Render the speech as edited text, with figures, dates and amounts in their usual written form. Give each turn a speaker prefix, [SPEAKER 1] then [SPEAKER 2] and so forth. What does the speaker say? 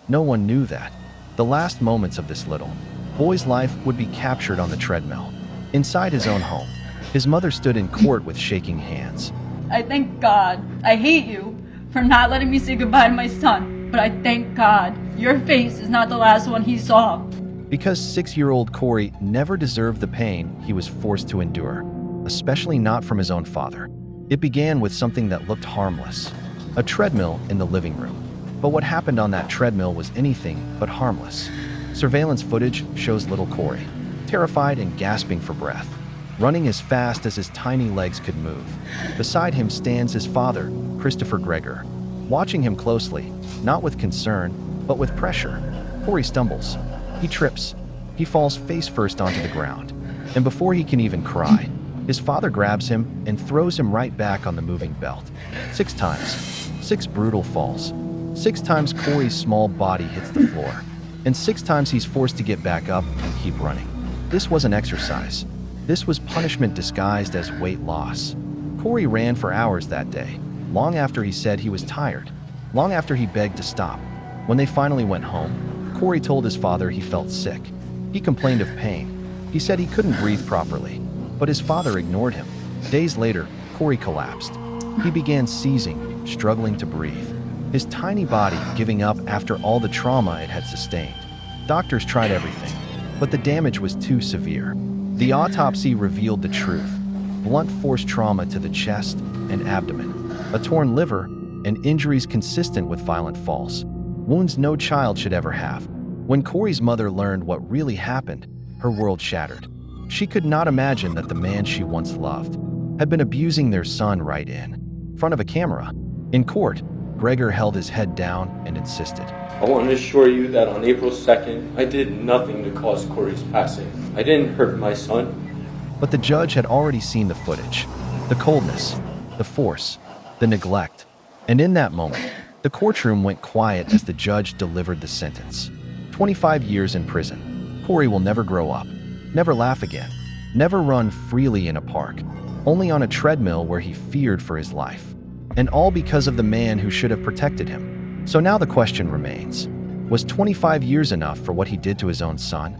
[SPEAKER 1] No one knew that the last moments of this little boy's life would be captured on the treadmill. Inside his own home, his mother stood in court with shaking hands.
[SPEAKER 2] I thank God. I hate you for not letting me say goodbye to my son, but I thank God your face is not the last one he saw.
[SPEAKER 1] Because 6-year-old Cory never deserved the pain he was forced to endure, especially not from his own father. It began with something that looked harmless, a treadmill in the living room. But what happened on that treadmill was anything but harmless. Surveillance footage shows little Cory, terrified and gasping for breath, running as fast as his tiny legs could move. Beside him stands his father, Christopher Gregor, watching him closely, not with concern, but with pressure. Cory stumbles. He trips. He falls face first onto the ground. And before he can even cry, his father grabs him and throws him right back on the moving belt. 6 times. 6 brutal falls. 6 times Cory's small body hits the floor. And 6 times he's forced to get back up and keep running. This wasn't exercise. This was punishment disguised as weight loss. Cory ran for hours that day, long after he said he was tired, long after he begged to stop. When they finally went home, Cory told his father he felt sick. He complained of pain. He said he couldn't breathe properly, but his father ignored him. Days later, Cory collapsed. He began seizing, struggling to breathe, his tiny body giving up after all the trauma it had sustained. Doctors tried everything, but the damage was too severe. The autopsy revealed the truth: blunt force trauma to the chest and abdomen, a torn liver, and injuries consistent with violent falls. Wounds no child should ever have. When Cory's mother learned what really happened, her world shattered. She could not imagine that the man she once loved had been abusing their son right in front of a camera. In court, Gregor held his head down and insisted.
[SPEAKER 3] I want to assure you that on April 2nd, I did nothing to cause Cory's passing. I didn't hurt my son.
[SPEAKER 1] But the judge had already seen the footage, the coldness, the force, the neglect. And in that moment, the courtroom went quiet as the judge delivered the sentence. 25 years in prison. Cory will never grow up, never laugh again, never run freely in a park, only on a treadmill where he feared for his life. And all because of the man who should have protected him. So now the question remains, was 25 years enough for what he did to his own son?